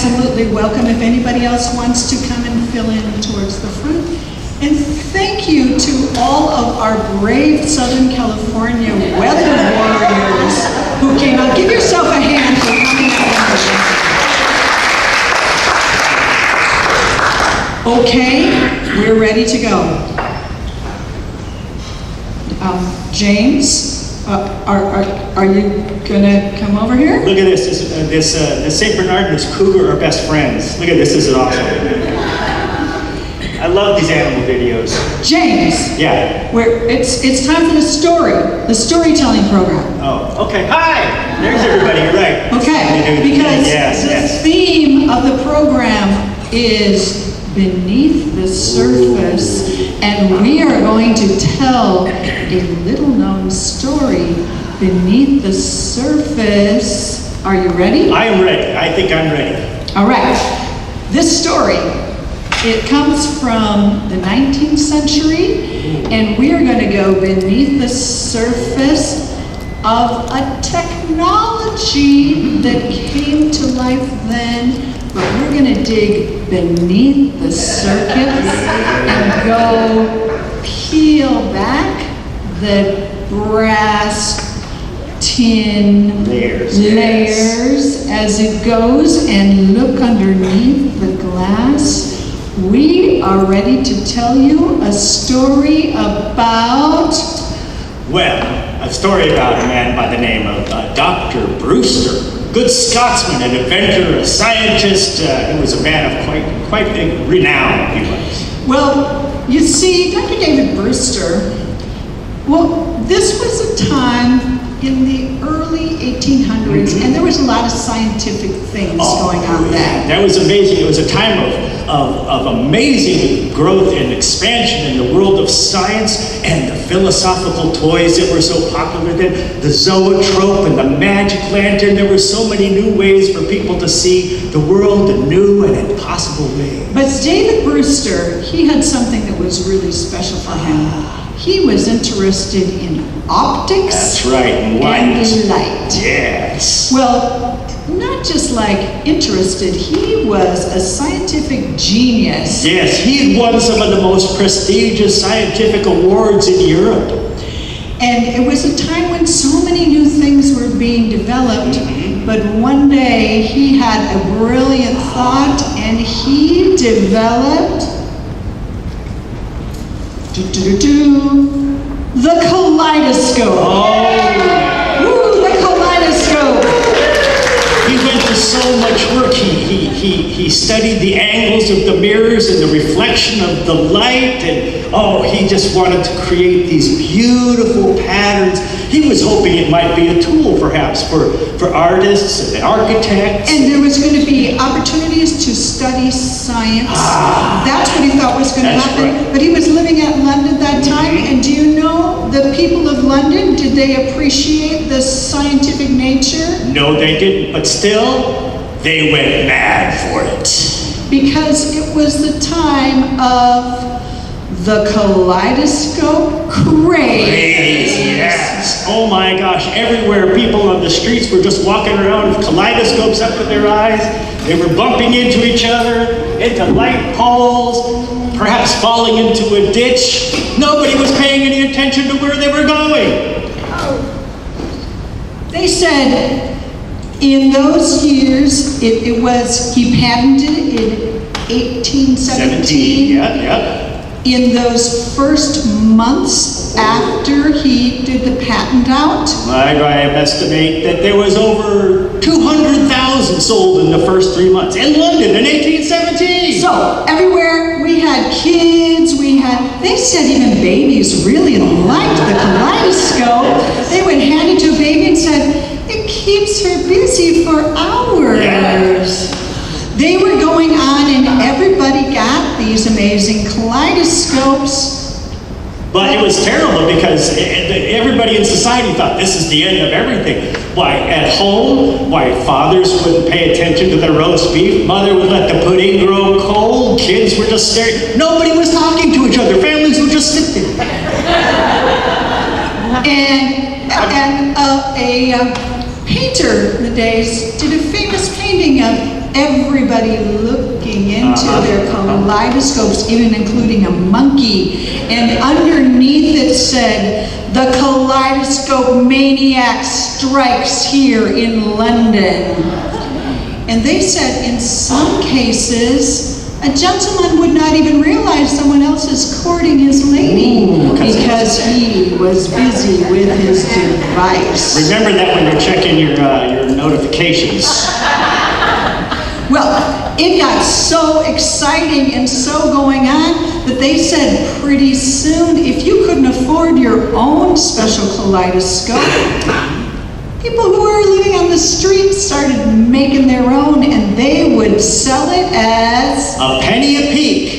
absolutely welcome if anybody else wants to come and fill in towards the front. And thank you to all of our brave Southern California weather warriors who came out. Give yourself a hand for coming out. Okay, we're ready to go. James, are you gonna come over here? Look at this. This St. Bernard and this cougar are best friends. Look at this. This is awesome. I love these animal videos. James. Yeah. It's time for the storytelling program. Oh, okay. Hi. There's everybody. You're right. Okay. Because the theme of the program is beneath the surface, and we are going to tell a little-known story beneath the surface. Are you ready? I am ready. I think I'm ready. All right. This story, it comes from the 19th century, and we are going to go beneath the surface of a technology that came to life then, but we're going to dig beneath the surface and go peel back the brass tin layers as it goes and look underneath the glass. We are ready to tell you a story about... Well, a story about a man by the name of Dr. Brewster. Good Scotsman, an inventor, a scientist. He was a man of quite big renown, he was. Well, you see, Dr. David Brewster, this was a time in the early 1800s, and there was a lot of scientific things going on then. That was amazing. It was a time of amazing growth and expansion in the world of science and the philosophical toys that were so popular then, the zoetrope and the magic lantern. There were so many new ways for people to see the world in new and impossible ways. But David Brewster, he had something that was really special for him. He was interested in optics. That's right, and light. Yes. Well, not just like interested, he was a scientific genius. Yes, he had won some of the most prestigious scientific awards in Europe. And it was a time when so many new things were being developed, but one day he had a brilliant thought and he developed the kaleidoscope. Ooh, the kaleidoscope. He went to so much work. He studied the angles of the mirrors and the reflection of the light, and he just wanted to create these beautiful patterns. He was hoping it might be a tool, perhaps, for artists and architects. And there was going to be opportunities to study science. That's what he thought was going to happen. Right. But he was living at London that time, and do you know the people of London, did they appreciate the scientific nature? No, they didn't, but still, they went mad for it. Because it was the time of the Kaleidoscope Craze. Yes. Oh my gosh, everywhere people on the streets were just walking around with kaleidoscopes up in their eyes. They were bumping into each other, into light poles, perhaps falling into a ditch. Nobody was paying any attention to where they were going. They said in those years, he patented it in 1817. Yeah. In those first months after he did the patent out, I estimate that there was over 200,000 sold in the first 3 months in London in 1817. So everywhere we had kids, they said even babies really liked the kaleidoscope. They would hand it to a baby and said, it keeps her busy for hours. Yeah. They were going on and everybody got these amazing kaleidoscopes. But it was terrible because everybody in society thought this is the end of everything. Why, at home, fathers wouldn't pay attention to the roast beef, mother would let the pudding grow cold, kids were just staring. Nobody was talking to each other, families would just sit there. And a painter in the days did a famous painting of everybody looking into their kaleidoscopes, even including a monkey. And underneath it said, "The Kaleidoscope Maniac strikes here in London." And they said in some cases, a gentleman would not even realize someone else is courting his lady because he was busy with his device. Remember that when you're checking your notifications. Well, it got so exciting and so going on that they said pretty soon, if you couldn't afford your own special kaleidoscope, people who were living on the street started making their own, and they would sell it as a penny a peek.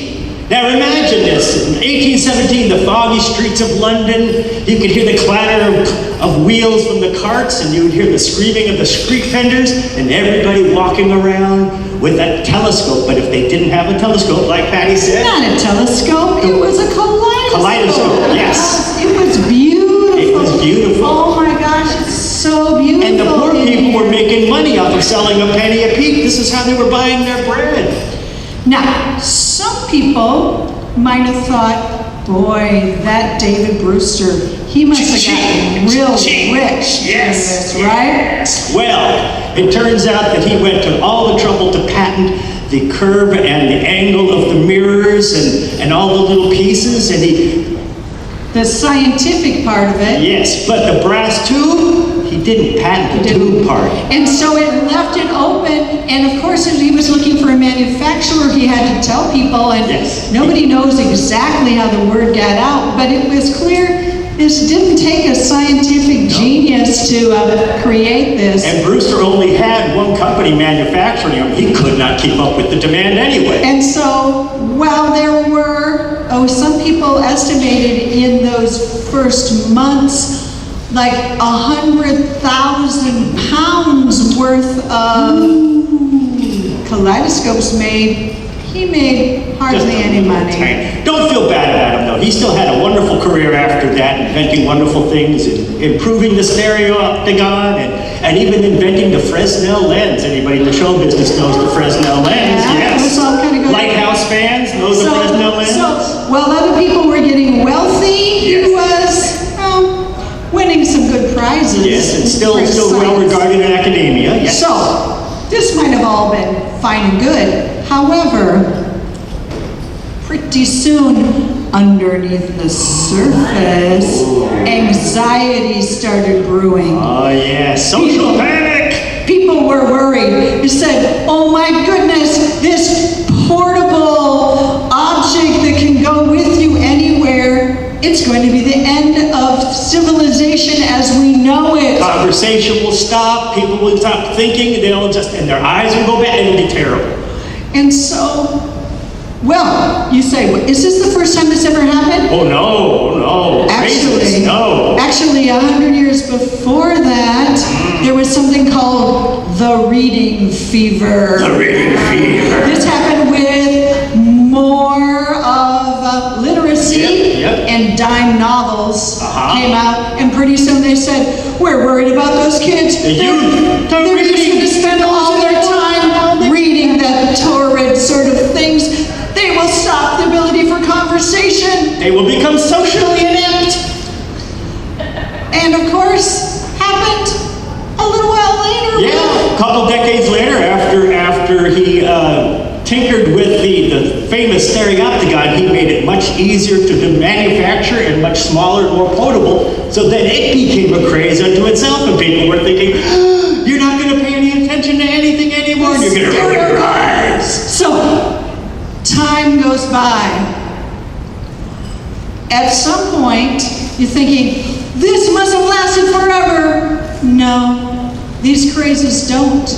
Now imagine this, in 1817, the foggy streets of London, you could hear the clatter of wheels from the carts, and you would hear the screaming of the street vendors, and everybody walking around with a telescope. But if they didn't have a telescope, like Patti said... Not a telescope, it was a kaleidoscope. Kaleidoscope, yes. It was beautiful. It was beautiful. Oh my gosh, it's so beautiful. And the poor people were making money off of selling a penny a peek. This is how they were buying their bread. Now, some people might have thought, boy, that David Brewster, he must have gotten real rich doing this, right? Well, it turns out that he went to all the trouble to patent the curve and the angle of the mirrors and all the little pieces, and the scientific part of it. Yes, but the brass tube, he didn't patent the tube part. And so it left it open, and of course, as he was looking for a manufacturer, he had to tell people, and nobody knows exactly how the word got out, but it was clear this didn't take a scientific genius to create this. And Brewster only had one company manufacturing them. He could not keep up with the demand anyway. And so, while there were, some people estimated in those first months, like 100,000 pounds worth of kaleidoscopes made, he made hardly any money. Don't feel bad about him, though. He still had a wonderful career after that, inventing wonderful things, and improving the stereo octagon, and even inventing the Fresnel lens. Anybody in the show business knows the Fresnel lens, yes. It was all kind of good. Lighthouse fans know the Fresnel lens. So, while other people were getting wealthy, he was winning some good prizes. Yes, and still well regarded in academia. Yes. So, this might have all been fine and good. However, pretty soon, underneath the surface, anxiety started brewing. Oh, yes, social panic! People were worried. They said, oh my goodness, this portable object that can go with you anywhere, it's going to be the end of civilization as we know it. Conversation will stop, people will stop thinking, and their eyes will go bad, it'll be terrible. And so, well, you say, is this the first time this ever happened? Oh no. Actually, 100 years before that, there was something called the reading fever. The reading fever. This happened with more of literacy, and dime novels came out, and pretty soon they said, we're worried about those kids. They're just going to spend all their time reading that torrid sort of things. They will stop the ability for conversation. They will become socially inept. And of course, happened a little while later. Yeah, a couple decades later, after he tinkered with the famous stereopticon, he made it much easier to manufacture and much smaller and more potable, so then it became a craze unto itself, and people were thinking, you're not going to pay any attention to anything anymore, and you're going to roll your eyes. So, time goes by. At some point, you're thinking, this must have lasted forever. No, these crazes don't.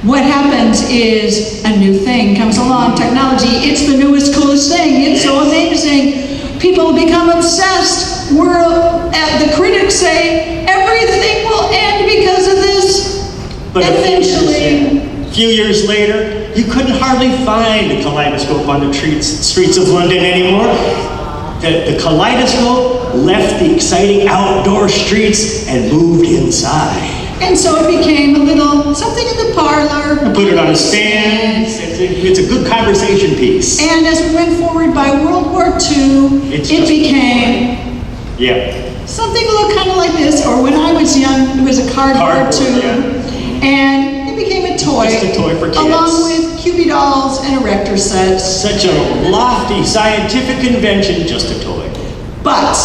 What happens is a new thing comes along, technology, it's the newest, coolest thing, it's so amazing. People become obsessed. The critics say, everything will end because of this. But eventually, a few years later, you couldn't hardly find a kaleidoscope on the streets of London anymore. The kaleidoscope left the exciting outdoor streets and moved inside. And so it became a little something in the parlor. Put it on a stand. It's a good conversation piece. And as we went forward by World War II, it became something looked kind of like this, or when I was young, it was a cardboard tube. And it became a toy. Just a toy for kids. Along with Cubie dolls and erector sets. Such a lofty scientific invention, just a toy. But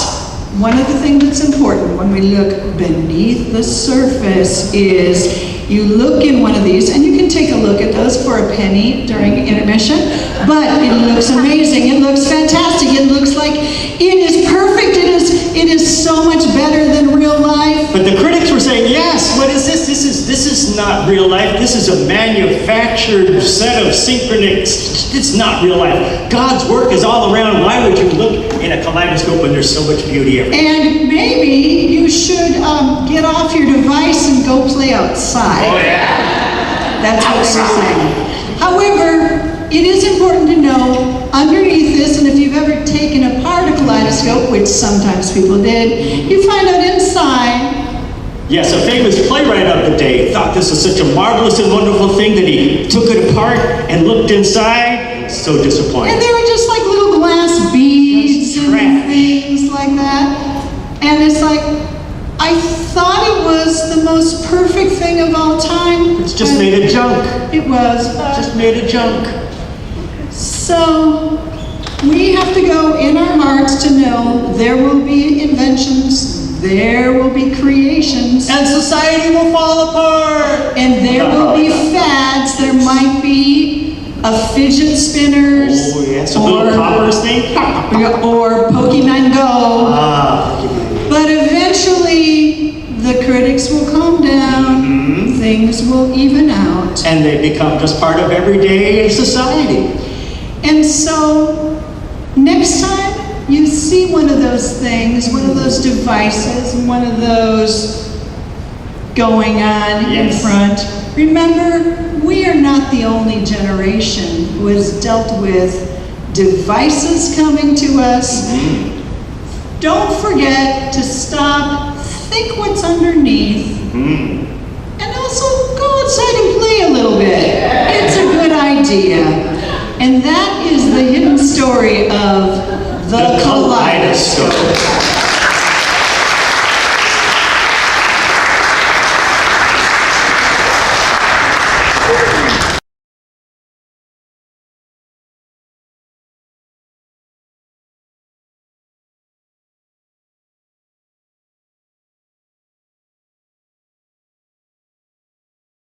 one of the things that's important when we look beneath the surface is you look in one of these, and you can take a look at those for a penny during intermission, but it looks amazing, it looks fantastic, it looks like it is perfect, it is so much better than real life. But the critics were saying, yes, what is this? This is not real life. This is a manufactured set of synchronics. It's not real life. God's work is all around. Why would you look in a kaleidoscope when there's so much beauty everywhere? And maybe you should get off your device and go play outside. Oh yeah. That's what they're saying. However, it is important to know underneath this, and if you've ever taken apart a kaleidoscope, which sometimes people did, you find out inside. Yes, a famous playwright of the day thought this was such a marvelous and wonderful thing that he took it apart and looked inside. So disappointed. And they were just like little glass beads and things like that. And it's like, I thought it was the most perfect thing of all time. It's just made of junk. It was. Just made of junk. So we have to go in our hearts to know there will be inventions, there will be creations. And society will fall apart. And there will be fads. There might be a fidget spinners. Oh yes, a little poppers thing. Or Pokemon Go. Pokemon. But eventually, the critics will calm down, things will even out. And they become just part of everyday society. And so, next time you see one of those things, one of those devices, one of those going on in front, remember, we are not the only generation who has dealt with devices coming to us. Don't forget to stop, think what's underneath, and also go outside and play a little bit. It's a good idea. And that is the hidden story of the Kaleidoscope.